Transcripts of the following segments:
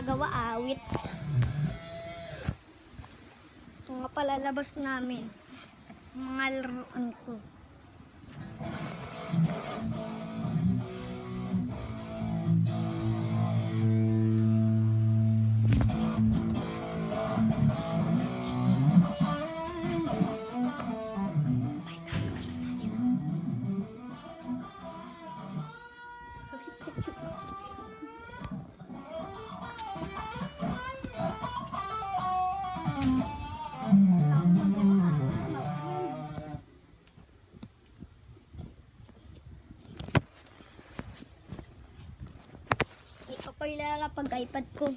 magawa awit. Ito nga palalabas namin. Mga laruan ko. Ito pa ilala pag iPad ko.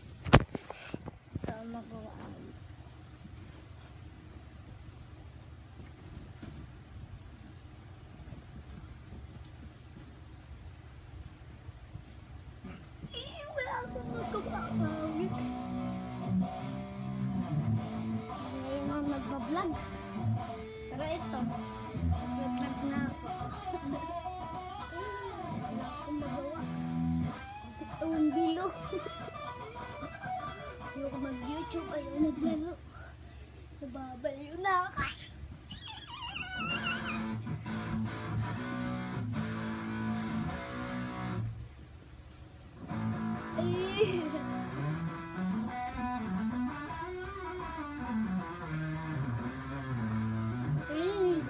Magawa. Wala akong magawa. Ngayon ako nagbablog. Pero ito, nag-vlog na ako. Wala akong magawa. Ang bilo. Ayoko mag-YouTube, ayoko naglaro. Nababaliw na ako.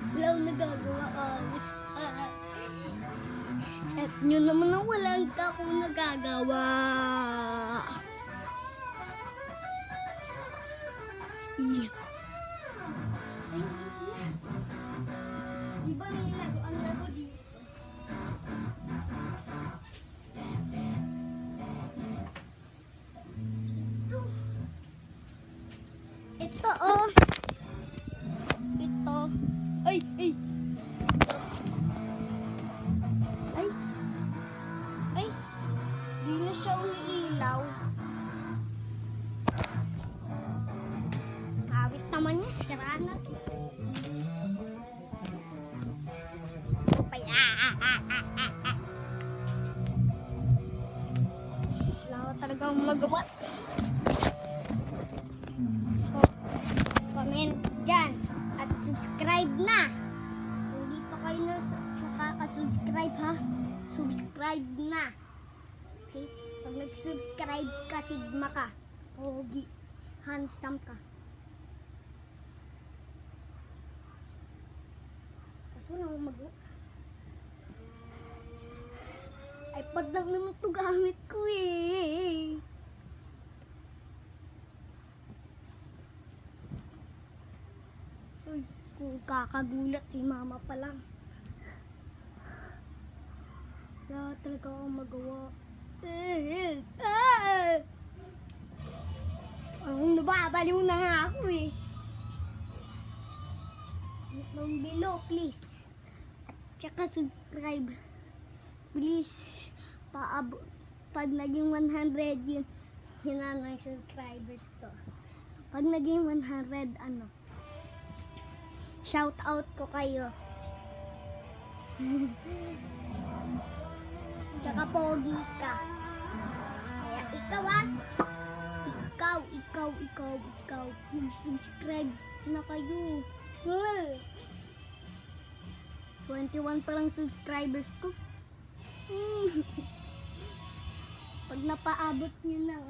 Wala akong nagagawa. At nyo naman na walang akong nagagawa. Yeah. Di ba may laruan na ko dito? Ito oh. Ito. Ay, ay. Ay. Ay. Di na siya umiilaw. Awit naman niya, sira na to. Wala ko talagang magawa. Comment dyan at subscribe na. Hindi pa kayo nakaka-subscribe ha. Subscribe na. Okay? Pag nag-subscribe ka, sigma ka. Pogi. Handsome ka. Wala akong magawa. iPad lang naman ito gamit ko eh. Uy, kung kakagulat si mama pa lang. Wala talaga akong magawa. Ang nababaliw na nga ako eh. Ang below please. Tsaka subscribe. Please. Pag naging 100 yun ang subscribers ko. Pag naging 100 shout out ko kayo. Tsaka pogi ka. Kaya ikaw ikaw. Subscribe na kayo. 21 pa lang subscribers ko. Pag napaabot nyo ng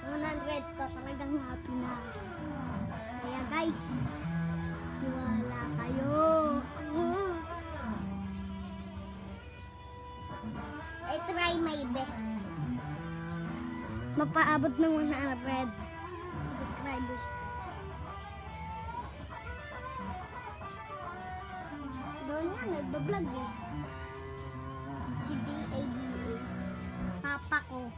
100 to, talagang happy na. Kaya guys, tiwala kayo. I try my best. Mapaabot ng 100 subscribers. Doon nga, nagbablog eh. Si D.A.D.A. Papa ko.